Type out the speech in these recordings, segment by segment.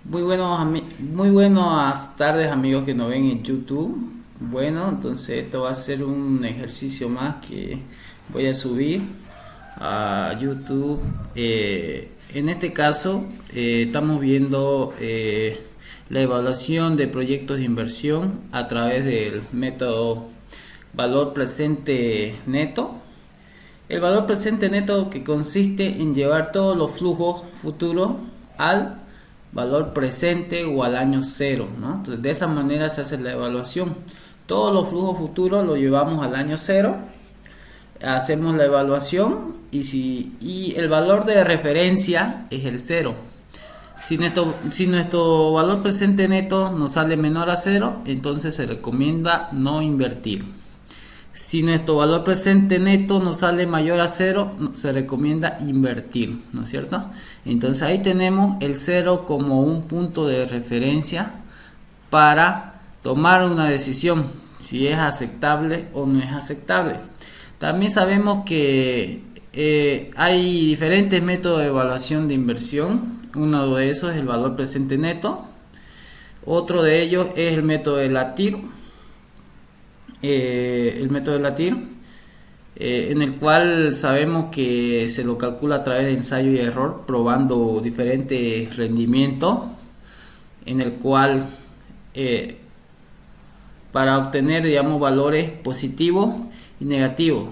Muy buenas tardes amigos que nos ven en YouTube. Bueno, entonces esto va a ser un ejercicio más que voy a subir a YouTube. En este caso estamos viendo la evaluación de proyectos de inversión a través del método valor presente neto. El valor presente neto que consiste en llevar todos los flujos futuros al valor presente o al año cero, ¿no? Entonces, de esa manera se hace la evaluación. Todos los flujos futuros los llevamos al año cero, hacemos la evaluación y el valor de referencia es el cero. Si nuestro valor presente neto nos sale menor a cero, entonces se recomienda no invertir. Si nuestro valor presente neto nos sale mayor a cero, se recomienda invertir, ¿no es cierto? Entonces ahí tenemos el cero como un punto de referencia para tomar una decisión, si es aceptable o no es aceptable. También sabemos que hay diferentes métodos de evaluación de inversión. Uno de esos es el valor presente neto. Otro de ellos es el método de Latir. En el cual sabemos que se lo calcula a través de ensayo y error, probando diferentes rendimientos, en el cual para obtener, digamos, valores positivos y negativos.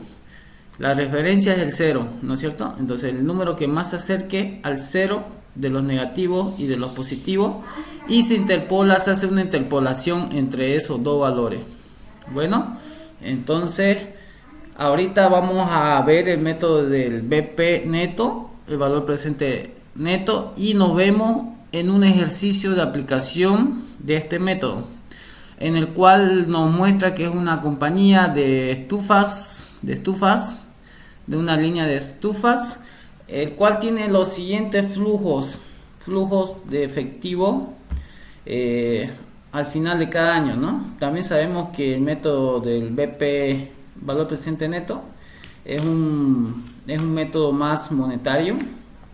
La referencia es el cero, ¿no es cierto? Entonces el número que más se acerque al cero de los negativos y de los positivos, y se hace una interpolación entre esos dos valores. Bueno, entonces ahorita vamos a ver el método del BP neto, el valor presente neto, y nos vemos en un ejercicio de aplicación de este método, en el cual nos muestra que es una compañía de estufas, de una línea de estufas, el cual tiene los siguientes flujos de efectivo al final de cada año, ¿no? También sabemos que el método del BP, valor presente neto, es un método más monetario,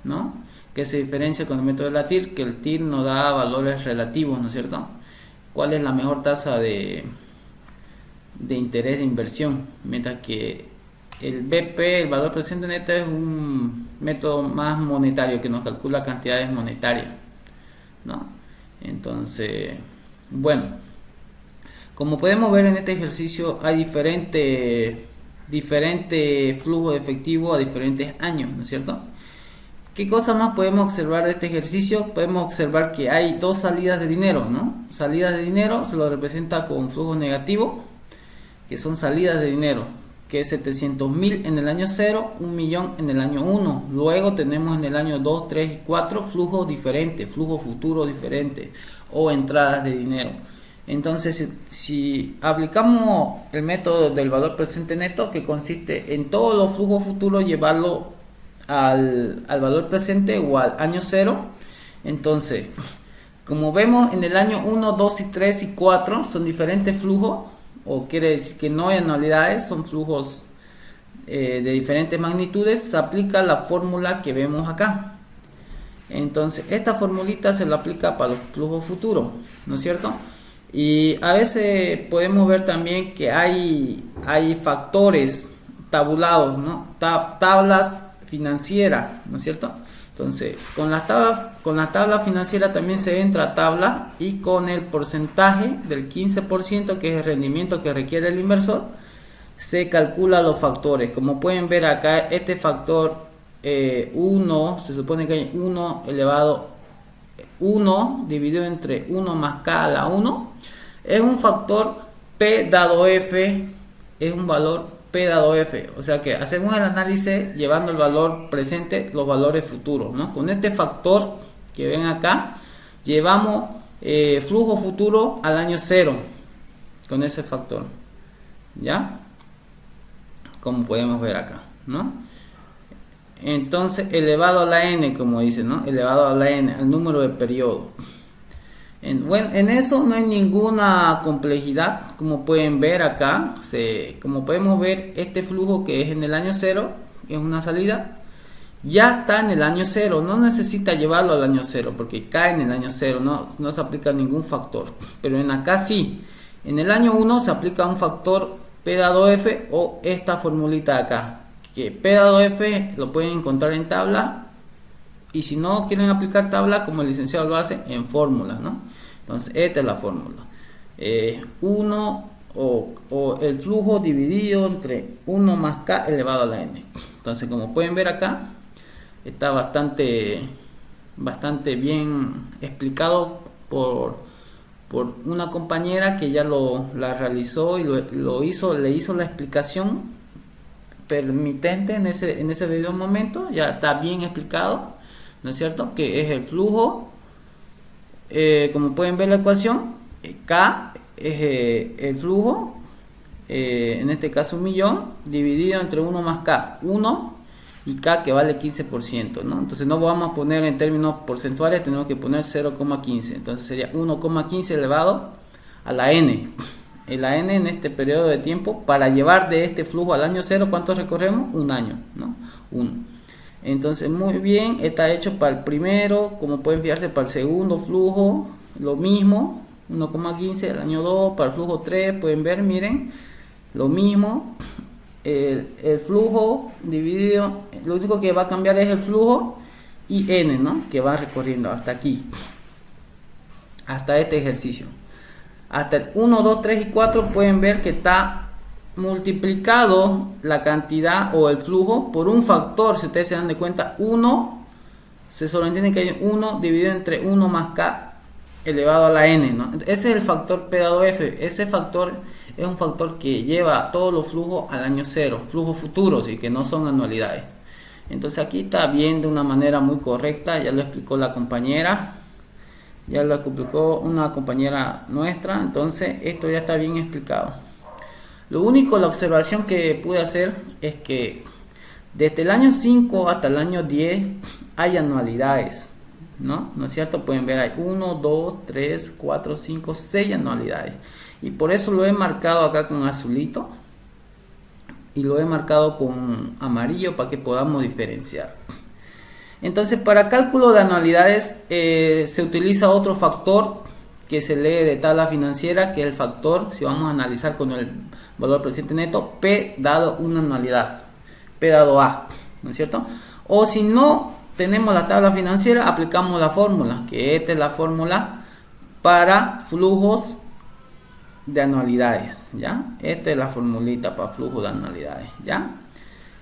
¿no? Que se diferencia con el método de la TIR, que el TIR nos da valores relativos, ¿no es cierto? ¿Cuál es la mejor tasa de interés de inversión? Mientras que el BP, el valor presente neto, es un método más monetario que nos calcula cantidades monetarias, ¿no? Entonces, bueno, como podemos ver en este ejercicio hay diferentes flujos de efectivo a diferentes años, ¿no es cierto? ¿Qué cosa más podemos observar de este ejercicio? Podemos observar que hay dos salidas de dinero, ¿no? Salidas de dinero se lo representa con flujo negativo, que son salidas de dinero, que es 700.000 en el año 0, 1 millón en el año 1. Luego tenemos en el año 2, 3 y 4 flujos diferentes, flujos futuros diferentes o entradas de dinero. Entonces, si aplicamos el método del valor presente neto, que consiste en todos los flujos futuros llevarlo al valor presente o al año 0, entonces, como vemos en el año 1, 2 y 3 y 4 son diferentes flujos, o quiere decir que no hay anualidades, son flujos de diferentes magnitudes, se aplica la fórmula que vemos acá. Entonces esta formulita se la aplica para los flujos futuros, ¿no es cierto? Y a veces podemos ver también que hay factores tabulados, ¿no? Tablas financieras, ¿no es cierto? Entonces, con la tabla financiera también se entra a tabla, y con el porcentaje del 15%, que es el rendimiento que requiere el inversor, se calcula los factores. Como pueden ver acá, este factor 1, se supone que hay 1 elevado 1 dividido entre 1 más k a la 1, es un factor P dado F, es un valor P dado F, o sea que hacemos el análisis llevando el valor presente, los valores futuros, ¿no? Con este factor que ven acá, llevamos flujo futuro al año 0, con ese factor, ¿ya? Como podemos ver acá, ¿no? Entonces, elevado a la n, como dice, ¿no? Elevado a la n, al número de periodo. En eso no hay ninguna complejidad, como pueden ver acá. Como podemos ver, este flujo que es en el año 0 es una salida, ya está en el año cero, no necesita llevarlo al año cero porque cae en el año cero, no se aplica ningún factor. Pero en acá sí, en el año 1 se aplica un factor P dado F o esta formulita de acá, que P dado F lo pueden encontrar en tabla, y si no quieren aplicar tabla como el licenciado lo hace, en fórmula, ¿no? Entonces esta es la fórmula, 1 o el flujo dividido entre 1 más K elevado a la N. Entonces, como pueden ver acá, está bastante bien explicado por una compañera que ya la realizó y le hizo la explicación permitente en ese video momento. Ya está bien explicado, ¿no es cierto? Que es el flujo, como pueden ver la ecuación, K es el flujo, en este caso 1.000.000 dividido entre 1 más K, 1 y K que vale 15%, ¿no? Entonces no vamos a poner en términos porcentuales, tenemos que poner 0,15, entonces sería 1,15 elevado a la N. La N en este periodo de tiempo, para llevar de este flujo al año cero, ¿cuánto recorremos? Un año, ¿no? 1. Entonces muy bien, está hecho para el primero, como pueden fijarse para el segundo flujo, lo mismo, 1,15 el año 2, para el flujo 3, pueden ver, miren, lo mismo. El flujo dividido, lo único que va a cambiar es el flujo y N, ¿no? Que va recorriendo hasta aquí, hasta este ejercicio. Hasta el 1, 2, 3 y 4 pueden ver que está multiplicado la cantidad o el flujo por un factor. Si ustedes se dan de cuenta, 1 se sobreentiende que hay 1 dividido entre 1 más K elevado a la N, ¿no? Ese es el factor P dado F. Ese factor es un factor que lleva todos los flujos al año cero, flujos futuros y que no son anualidades. Entonces aquí está bien de una manera muy correcta, ya lo explicó la compañera, ya lo explicó una compañera nuestra, entonces esto ya está bien explicado. Lo único, la observación que pude hacer es que desde el año 5 hasta el año 10 hay anualidades, ¿no? ¿No es cierto? Pueden ver, hay 1, 2, 3, 4, 5, 6 anualidades. Y por eso lo he marcado acá con azulito y lo he marcado con amarillo para que podamos diferenciar. Entonces, para cálculo de anualidades se utiliza otro factor que se lee de tabla financiera, que es el factor, si vamos a analizar con el valor presente neto, P dado una anualidad, P dado A, ¿no es cierto? O si no tenemos la tabla financiera, aplicamos la fórmula, que esta es la fórmula para flujos de anualidades, ¿ya? Esta es la formulita para flujo de anualidades, ¿ya?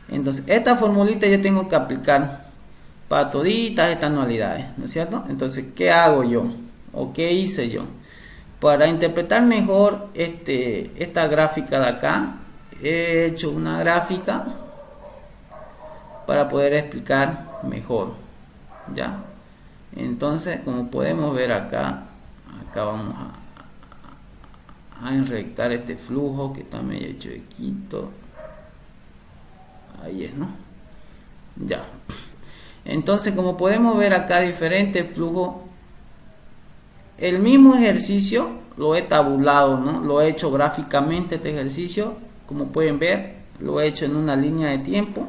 Entonces, esta formulita yo tengo que aplicar para toditas estas anualidades, ¿no es cierto? Entonces, ¿qué hago yo? ¿O qué hice yo? Para interpretar mejor esta gráfica de acá, he hecho una gráfica para poder explicar mejor, ¿ya? Entonces, como podemos ver acá vamos a enrectar este flujo que está medio chuequito. Ahí es, ¿no? Ya. Entonces, como podemos ver acá, diferentes flujos. El mismo ejercicio lo he tabulado, ¿no? Lo he hecho gráficamente este ejercicio. Como pueden ver, lo he hecho en una línea de tiempo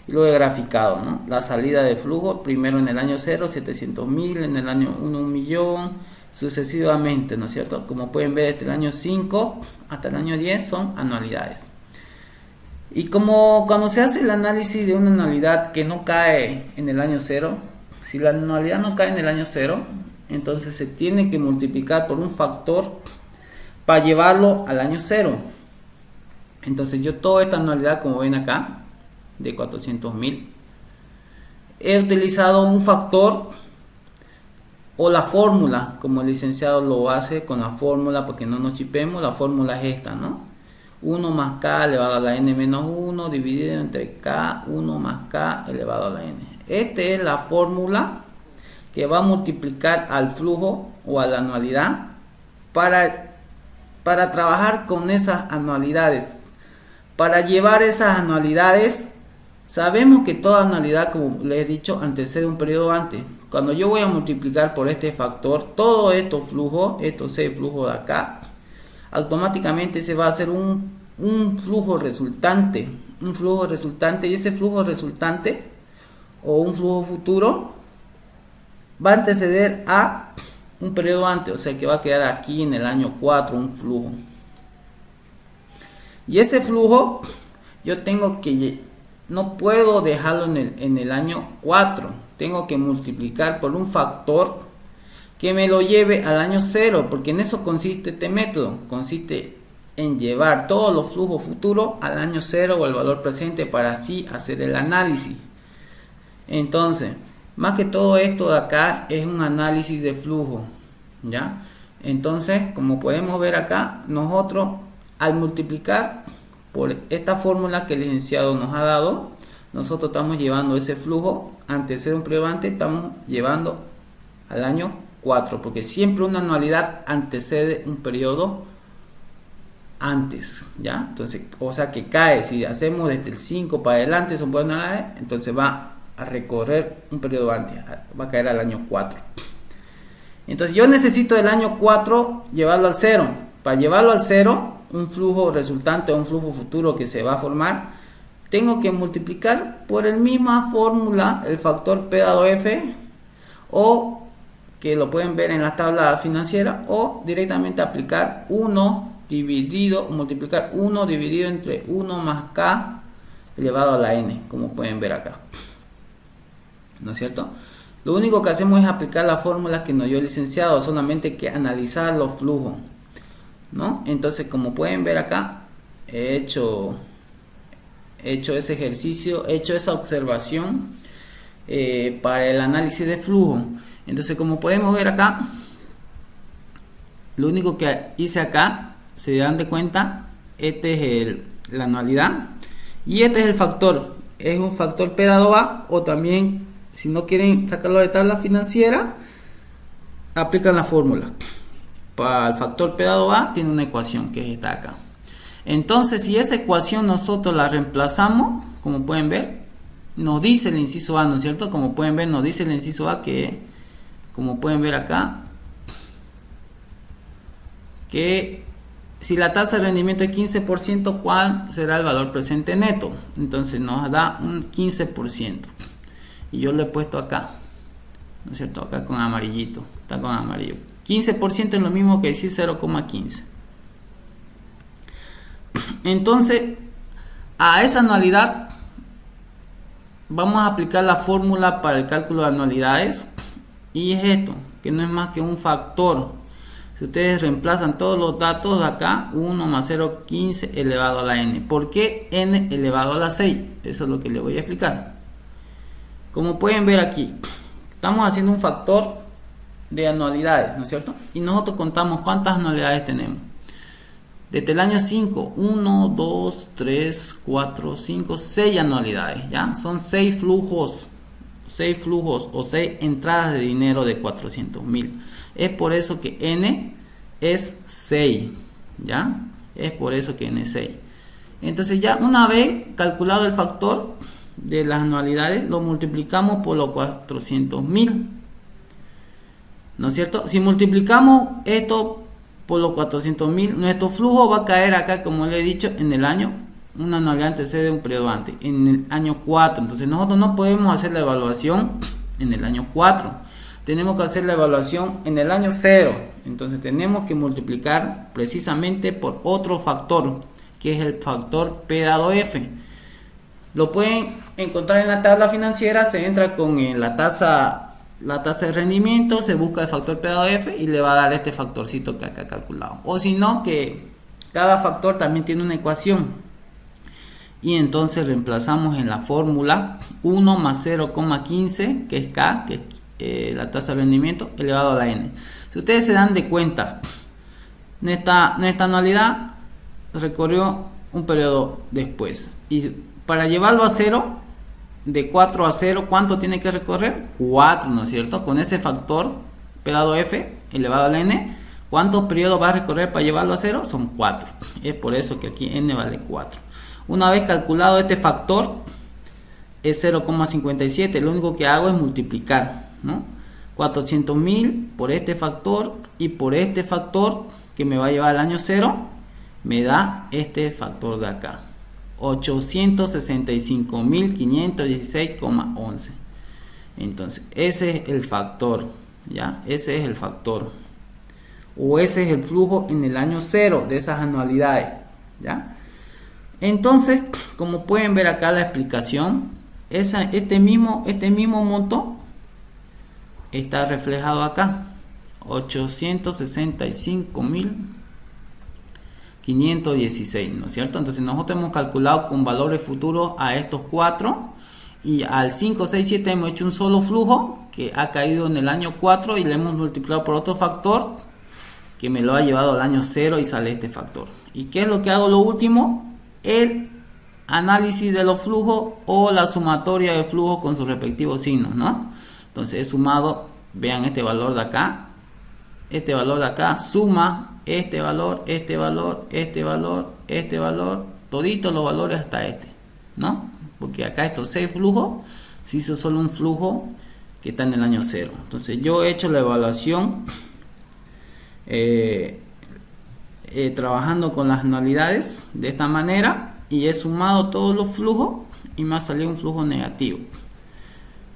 y lo he graficado, ¿no? La salida de flujo, primero en el año 0, 700.000, en el año 1, 1.000.000, sucesivamente, ¿no es cierto? Como pueden ver, desde el año 5 hasta el año 10 son anualidades. Y como cuando se hace el análisis de una anualidad que no cae en el año 0, si la anualidad no cae en el año 0, entonces se tiene que multiplicar por un factor para llevarlo al año 0. Entonces yo toda esta anualidad, como ven acá, de 400.000, he utilizado un factor o la fórmula, como el licenciado lo hace con la fórmula, porque no nos chipemos. La fórmula es esta, ¿no? 1 más K elevado a la N menos 1 dividido entre K, 1 más K elevado a la N. Esta es la fórmula que va a multiplicar al flujo o a la anualidad para trabajar con esas anualidades. Para llevar esas anualidades, sabemos que toda anualidad, como les he dicho, antecede un periodo antes. Cuando yo voy a multiplicar por este factor, todos estos flujos, estos 6 flujos de acá, automáticamente se va a hacer un flujo resultante. Y ese flujo resultante o un flujo futuro va a anteceder a un periodo antes, o sea que va a quedar aquí en el año 4 un flujo. Y ese flujo yo tengo que, no puedo dejarlo en el año 4, tengo que multiplicar por un factor que me lo lleve al año 0, porque en eso consiste este método, consiste en llevar todos los flujos futuros al año 0 o al valor presente para así hacer el análisis. Entonces, más que todo esto de acá es un análisis de flujo, ¿ya? Entonces, como podemos ver acá, nosotros al multiplicar por esta fórmula que el licenciado nos ha dado, nosotros estamos llevando ese flujo, antes de ser un periodo antes, estamos llevando al año 4, porque siempre una anualidad antecede un periodo antes, ¿ya? Entonces, o sea que cae, si hacemos desde el 5 para adelante, son buenas anualidades, entonces va a recorrer un periodo antes, va a caer al año 4. Entonces yo necesito del año 4 llevarlo al 0. Para llevarlo al 0, un flujo resultante o un flujo futuro que se va a formar, tengo que multiplicar por la misma fórmula el factor P dado F, o que lo pueden ver en la tabla financiera, o directamente aplicar 1 dividido, multiplicar 1 dividido entre 1 más K elevado a la N, como pueden ver acá, ¿no es cierto? Lo único que hacemos es aplicar la fórmula que nos dio el licenciado, solamente que analizar los flujos, ¿no? Entonces, como pueden ver acá, he hecho ese ejercicio, he hecho esa observación para el análisis de flujo. Entonces, como podemos ver acá, lo único que hice acá, se dan de cuenta, este es la anualidad y este es el factor, es un factor P dado A, o también si no quieren sacarlo de tabla financiera, aplican la fórmula. Para el factor P dado A tiene una ecuación que es esta acá. Entonces, si esa ecuación nosotros la reemplazamos, como pueden ver, nos dice el inciso A, ¿no es cierto? Como pueden ver, nos dice el inciso A que, como pueden ver acá, que si la tasa de rendimiento es 15%, ¿cuál será el valor presente neto? Entonces nos da un 15%. Y yo lo he puesto acá, ¿no es cierto? Acá con amarillito, está con amarillo. 15% es lo mismo que decir 0,15. Entonces, a esa anualidad vamos a aplicar la fórmula para el cálculo de anualidades, y es esto, que no es más que un factor. Si ustedes reemplazan todos los datos de acá, 1 más 0,15 elevado a la n. ¿Por qué n elevado a la 6? Eso es lo que les voy a explicar. Como pueden ver aquí, estamos haciendo un factor de anualidades, ¿no es cierto? Y nosotros contamos cuántas anualidades tenemos. Desde el año 5, 1, 2, 3, 4, 5, 6 anualidades, ¿ya? Son 6 flujos o 6 entradas de dinero de 400.000. Es por eso que n es 6, ¿ya? Es por eso que n es 6. Entonces, ya una vez calculado el factor de las anualidades, lo multiplicamos por los 400.000, ¿no es cierto? Si multiplicamos esto por los 400.000, nuestro flujo va a caer acá, como le he dicho, en el año, una anualidad antecede un periodo antes, en el año 4. Entonces nosotros no podemos hacer la evaluación en el año 4, tenemos que hacer la evaluación en el año 0. Entonces tenemos que multiplicar precisamente por otro factor, que es el factor P dado F. Lo pueden encontrar en la tabla financiera, se entra con la tasa de rendimiento, se busca el factor P dado F y le va a dar este factorcito que acá calculado. O si no, que cada factor también tiene una ecuación. Y entonces reemplazamos en la fórmula 1 más 0,15, que es K, que es la tasa de rendimiento, elevado a la N. Si ustedes se dan de cuenta, nuestra anualidad recorrió un periodo después. Y para llevarlo a 0, de 4 a 0, ¿cuánto tiene que recorrer? 4, ¿no es cierto? Con ese factor P dado F elevado a la N, ¿cuántos periodos va a recorrer para llevarlo a 0? Son 4. Es por eso que aquí N vale 4. Una vez calculado este factor, es 0,57. Lo único que hago es multiplicar, ¿no? 400.000 por este factor y por este factor que me va a llevar al año 0, me da este factor de acá, 865.516,11. Entonces, ese es el factor, ¿ya? Ese es el factor. O ese es el flujo en el año 0 de esas anualidades, ¿ya? Entonces, como pueden ver acá la explicación, este mismo monto está reflejado acá, 865.516, ¿no es cierto? Entonces nosotros hemos calculado con valores futuros a estos 4 y al 5, 6, 7 hemos hecho un solo flujo que ha caído en el año 4 y le hemos multiplicado por otro factor que me lo ha llevado al año 0 y sale este factor. ¿Y qué es lo que hago lo último? El análisis de los flujos o la sumatoria de flujos con sus respectivos signos, ¿no? Entonces he sumado, vean este valor de acá, suma este valor, este valor, este valor, este valor, toditos los valores hasta este, ¿no? Porque acá estos 6 flujos se hizo solo un flujo que está en el año 0. Entonces yo he hecho la evaluación trabajando con las anualidades de esta manera y he sumado todos los flujos y me ha salido un flujo negativo,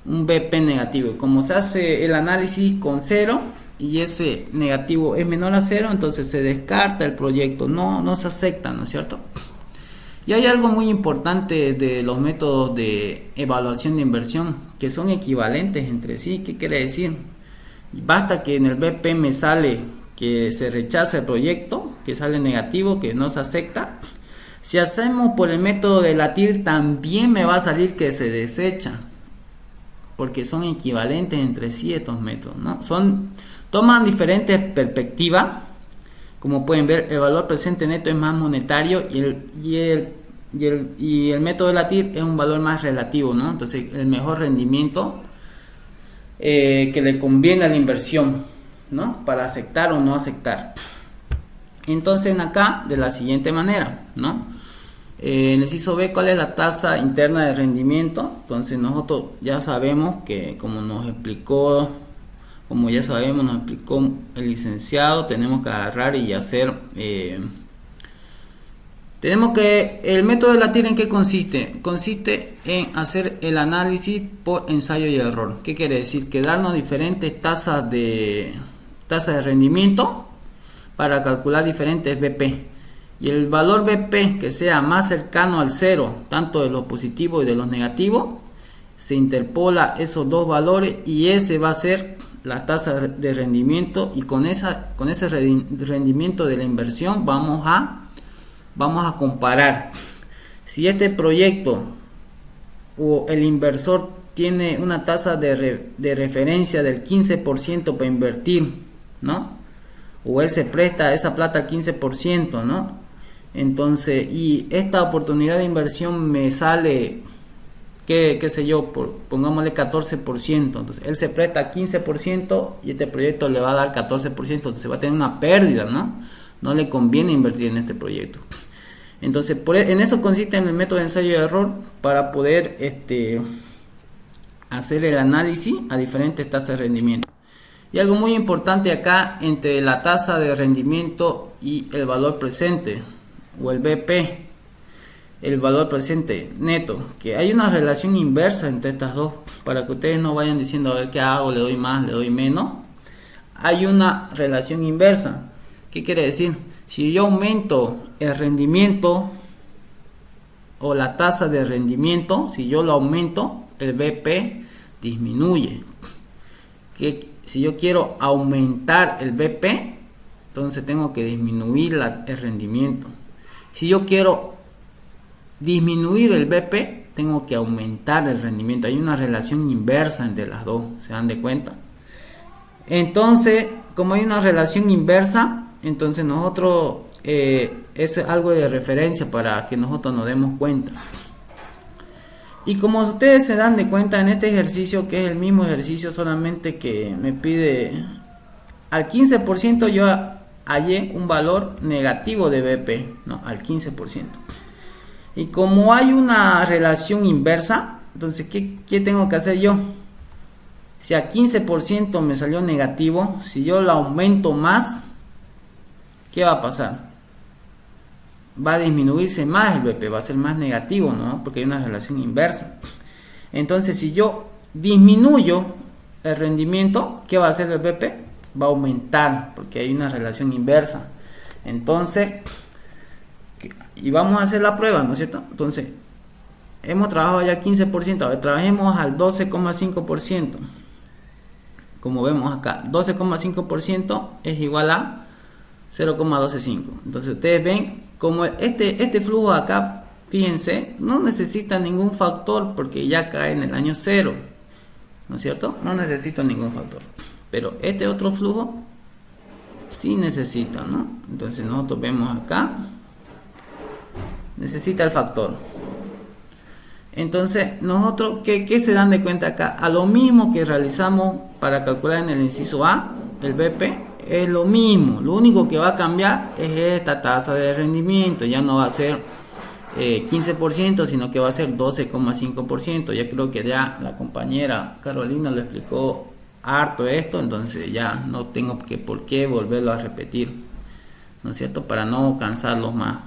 un BP negativo. Como se hace el análisis con 0 y ese negativo es menor a 0, entonces se descarta el proyecto, no se acepta, ¿no es cierto? Y hay algo muy importante de los métodos de evaluación de inversión que son equivalentes entre sí. ¿Qué quiere decir? Basta que en el BP me sale que se rechaza el proyecto, que sale negativo, que no se acepta. Si hacemos por el método de la TIR también me va a salir que se desecha, porque son equivalentes entre sí estos métodos, ¿no? Toman diferentes perspectivas. Como pueden ver, el valor presente neto es más monetario y el método de la TIR es un valor más relativo, ¿no? Entonces el mejor rendimiento que le conviene a la inversión, ¿no? Para aceptar o no aceptar. Entonces acá de la siguiente manera, ¿no? En el inciso B, ¿cuál es la tasa interna de rendimiento? Entonces nosotros ya sabemos que nos explicó el licenciado, tenemos que agarrar y hacer el método de la TIR, ¿en qué consiste? Consiste en hacer el análisis por ensayo y error. ¿Qué quiere decir? Que darnos diferentes tasas de rendimiento para calcular diferentes BP, y el valor BP que sea más cercano al 0, tanto de los positivos y de los negativos, se interpola esos dos valores y ese va a ser la tasa de rendimiento, y con ese rendimiento de la inversión vamos a comparar si este proyecto o el inversor tiene una tasa de referencia del 15% para invertir, ¿no? O él se presta esa plata al 15%, ¿no? Entonces, y esta oportunidad de inversión me sale, qué sé yo, pongámosle 14%. Entonces, él se presta 15% y este proyecto le va a dar 14%. Entonces, va a tener una pérdida, ¿no? No le conviene invertir en este proyecto. Entonces, en eso consiste en el método de ensayo y error, para poder hacer el análisis a diferentes tasas de rendimiento. Y algo muy importante acá, entre la tasa de rendimiento y el valor presente o el BP, el valor presente neto, que hay una relación inversa entre estas dos, para que ustedes no vayan diciendo a ver qué hago, le doy más, le doy menos. Hay una relación inversa. ¿Qué quiere decir? Si yo aumento el rendimiento o la tasa de rendimiento, si yo lo aumento, el BP disminuye. Si yo quiero aumentar el BP, entonces tengo que disminuir el rendimiento. Si yo quiero disminuir el BP, tengo que aumentar el rendimiento. Hay una relación inversa entre las dos, ¿se dan de cuenta? Entonces, como hay una relación inversa, entonces nosotros es algo de referencia para que nosotros nos demos cuenta. Y como ustedes se dan de cuenta en este ejercicio, que es el mismo ejercicio, solamente que me pide al 15%, yo hallé un valor negativo de BP, ¿no? Al 15%. Y como hay una relación inversa, entonces ¿qué tengo que hacer yo? Si a 15% me salió negativo, si yo lo aumento más, ¿qué va a pasar? Va a disminuirse más el BP, va a ser más negativo, ¿no? Porque hay una relación inversa. Entonces, si yo disminuyo el rendimiento, ¿qué va a hacer el BP? Va a aumentar, porque hay una relación inversa. Entonces, y vamos a hacer la prueba, ¿no es cierto? Entonces, hemos trabajado ya el 15%, ahora trabajemos al 12,5%. Como vemos acá, 12,5% es igual a 0,125. Entonces ustedes ven como este flujo acá, fíjense, no necesita ningún factor porque ya cae en el año 0, ¿no es cierto? No necesita ningún factor. Pero este otro flujo sí necesita, ¿no? Entonces nosotros vemos acá, necesita el factor. Entonces, nosotros, ¿qué se dan de cuenta acá? A lo mismo que realizamos para calcular en el inciso A, el BP, es lo mismo. Lo único que va a cambiar es esta tasa de rendimiento. Ya no va a ser 15%, sino que va a ser 12,5%. Ya creo que ya la compañera Carolina le explicó harto esto, entonces ya no tengo por qué volverlo a repetir, ¿no es cierto? Para no cansarlos más.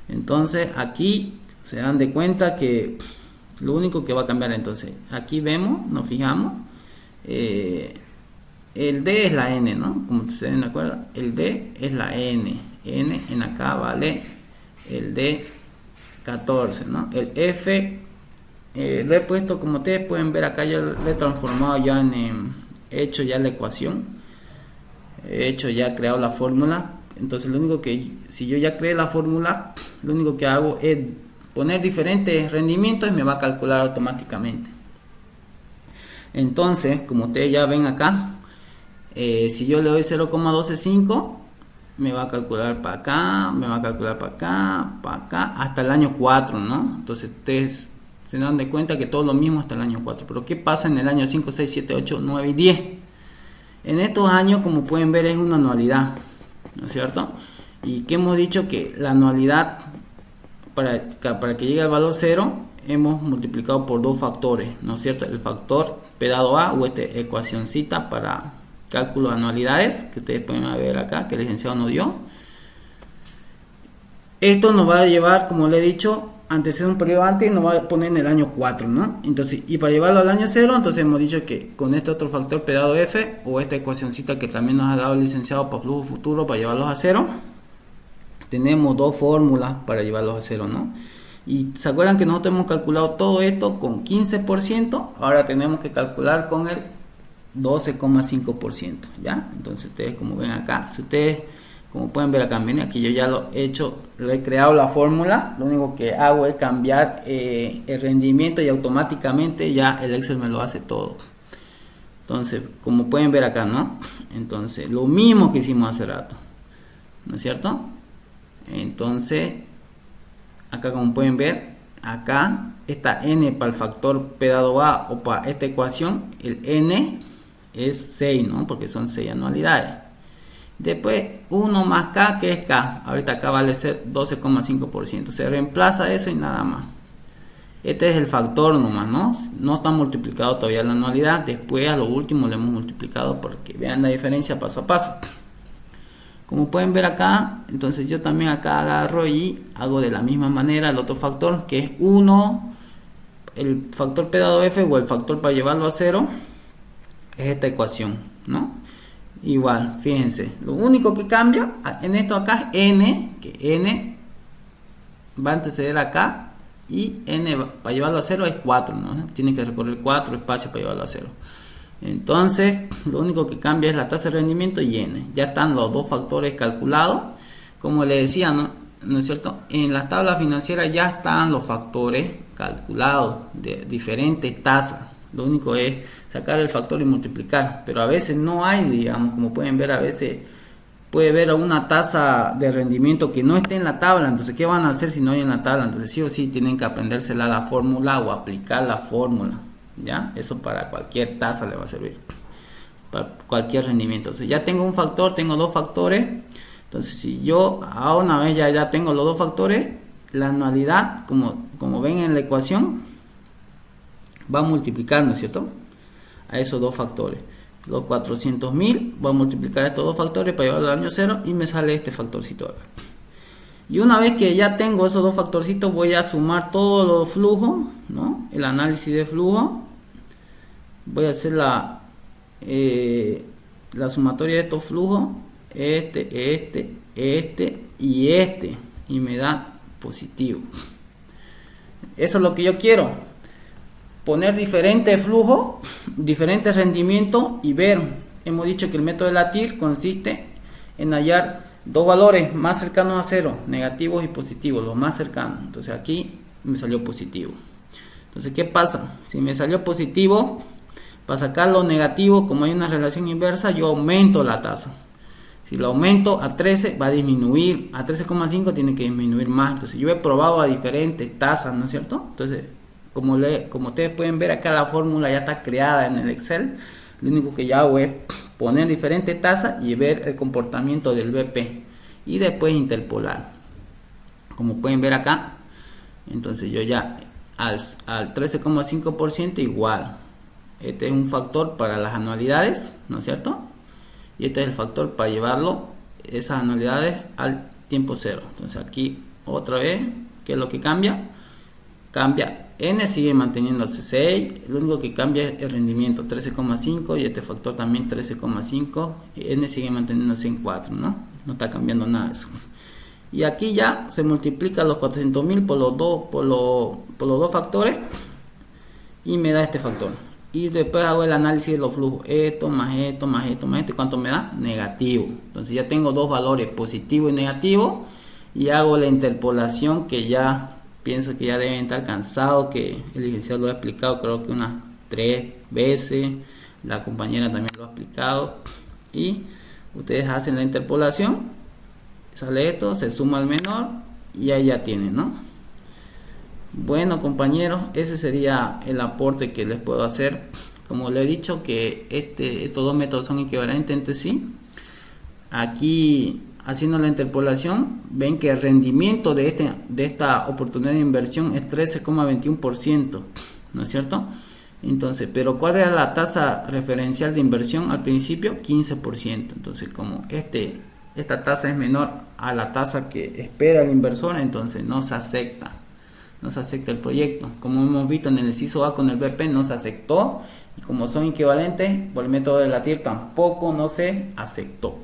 Entonces, aquí se dan de cuenta que lo único que va a cambiar, entonces aquí vemos, nos fijamos, el D es la N, ¿no? Como ustedes se acuerdan, el D es la N en acá vale el D 14, ¿no? El F lo he puesto, como ustedes pueden ver acá, ya lo he transformado ya he hecho ya la ecuación, ya creado la fórmula. Entonces lo único que, si yo ya creé la fórmula, lo único que hago es poner diferentes rendimientos y me va a calcular automáticamente. Entonces, como ustedes ya ven acá, si yo le doy 0,125, me va a calcular para acá, me va a calcular para acá, hasta el año 4, ¿no? Entonces ustedes se dan de cuenta que todo lo mismo hasta el año 4. Pero ¿qué pasa en el año 5, 6, 7, 8, 9 y 10? En estos años, como pueden ver, es una anualidad, ¿no es cierto? Y que hemos dicho que la anualidad, para que llegue al valor 0, hemos multiplicado por dos factores, ¿no es cierto? El factor P dado A, o esta ecuacioncita para cálculo de anualidades, que ustedes pueden ver acá, que el licenciado nos dio. Esto nos va a llevar, como le he dicho, antes de un periodo antes, nos va a poner en el año 4, ¿no? Entonces, y para llevarlo al año 0, entonces hemos dicho que con este otro factor P dado F, o esta ecuacioncita que también nos ha dado el licenciado para flujo futuro, para llevarlos a 0, tenemos dos fórmulas para llevarlos a 0, ¿no? Y se acuerdan que nosotros hemos calculado todo esto con 15%, ahora tenemos que calcular con el 12,5%, ¿ya? Entonces ustedes, como ven acá, si ustedes, como pueden ver acá, miren, aquí yo ya lo he hecho, lo he creado la fórmula, lo único que hago es cambiar el rendimiento y automáticamente ya el Excel me lo hace todo. Entonces, como pueden ver acá, ¿no? Entonces, lo mismo que hicimos hace rato, ¿no es cierto? Entonces, acá como pueden ver, acá esta N para el factor P dado A, o para esta ecuación, el N es 6, ¿no? Porque son 6 anualidades. Después 1 más K, que es K. Ahorita acá vale ser 12,5%. Se reemplaza eso y nada más. Este es el factor nomás, ¿no? No está multiplicado todavía la anualidad. Después a lo último le hemos multiplicado, porque vean la diferencia paso a paso. Como pueden ver acá, entonces yo también acá agarro y hago de la misma manera el otro factor, que es 1, el factor P dado F, o el factor para llevarlo a 0, es esta ecuación, ¿no? Igual, fíjense, lo único que cambia en esto acá es N, que N va a anteceder acá, y N para llevarlo a 0 es 4, ¿no? Tiene que recorrer 4 espacios para llevarlo a 0. Entonces, lo único que cambia es la tasa de rendimiento y N. Ya están los dos factores calculados. Como les decía, ¿no es cierto? En las tablas financieras ya están los factores calculados de diferentes tasas. Lo único es sacar el factor y multiplicar. Pero a veces no hay, digamos, como pueden ver, a veces puede haber una tasa de rendimiento que no esté en la tabla. Entonces, ¿qué van a hacer si no hay en la tabla? Entonces, sí o sí tienen que aprendérsela la fórmula o aplicar la fórmula. ¿Ya? Eso para cualquier tasa le va a servir, para cualquier rendimiento. Entonces ya tengo un factor, tengo dos factores. Entonces si yo a una vez ya tengo los dos factores, la anualidad, como ven en la ecuación, va a multiplicar, ¿no es cierto?, a esos dos factores. Los 400.000 voy a multiplicar estos dos factores para llevarlo al año 0 y me sale este factorcito acá. Y una vez que ya tengo esos dos factorcitos, voy a sumar todos los flujos, ¿no? El análisis de flujo. voy a hacer la sumatoria de estos flujos, este y me da positivo. Eso es lo que yo quiero, poner diferentes flujos, diferentes rendimientos y ver. Hemos dicho que el método de la TIR consiste en hallar dos valores más cercanos a cero, negativos y positivos, los más cercanos. Entonces aquí me salió positivo. Entonces, ¿qué pasa? Si me salió positivo, para sacar lo negativo, como hay una relación inversa, yo aumento la tasa. Si lo aumento a 13, va a disminuir. A 13,5 tiene que disminuir más. Entonces, yo he probado a diferentes tasas, ¿no es cierto? Entonces, como ustedes pueden ver, acá la fórmula ya está creada en el Excel. Lo único que yo hago es poner diferentes tasas y ver el comportamiento del BP. Y después interpolar. Como pueden ver acá, entonces yo ya al 13,5% igual. Este es un factor para las anualidades, ¿no es cierto? Y este es el factor para llevarlo, esas anualidades, al tiempo cero. Entonces aquí otra vez, ¿qué es lo que cambia? Cambia, N sigue manteniéndose 6, lo único que cambia es el rendimiento, 13,5, y este factor también 13,5, N sigue manteniéndose en 4, ¿no? No está cambiando nada de eso. Y aquí ya se multiplica los 400.000 por los dos factores y me da este factor. Y después hago el análisis de los flujos, esto más esto más esto más esto, ¿cuánto me da? Negativo. Entonces ya tengo dos valores, positivo y negativo, y hago la interpolación, que ya pienso que ya deben estar cansados, que el licenciado lo ha explicado creo que unas 3 veces, la compañera también lo ha explicado, y ustedes hacen la interpolación, sale esto, se suma al menor y ahí ya tienen, ¿no? Bueno, compañeros, ese sería el aporte que les puedo hacer. Como les he dicho, que estos dos métodos son equivalentes entre sí. Aquí, haciendo la interpolación, ven que el rendimiento de esta oportunidad de inversión es 13,21%, ¿no es cierto? Entonces, pero ¿cuál era la tasa referencial de inversión al principio? 15%. Entonces, como esta tasa es menor a la tasa que espera el inversor, entonces no se acepta el proyecto. Como hemos visto en el inciso A con el BP, no se aceptó, y como son equivalentes por el método de la TIR tampoco no se aceptó.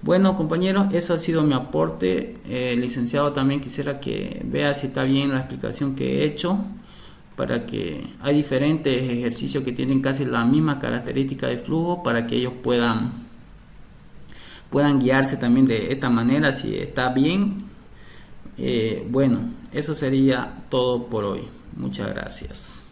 Bueno, compañeros, eso ha sido mi aporte. Licenciado, también quisiera que vea si está bien la explicación que he hecho, para que hay diferentes ejercicios que tienen casi la misma característica de flujo, para que ellos puedan guiarse también de esta manera, si está bien. Bueno, eso sería todo por hoy. Muchas gracias.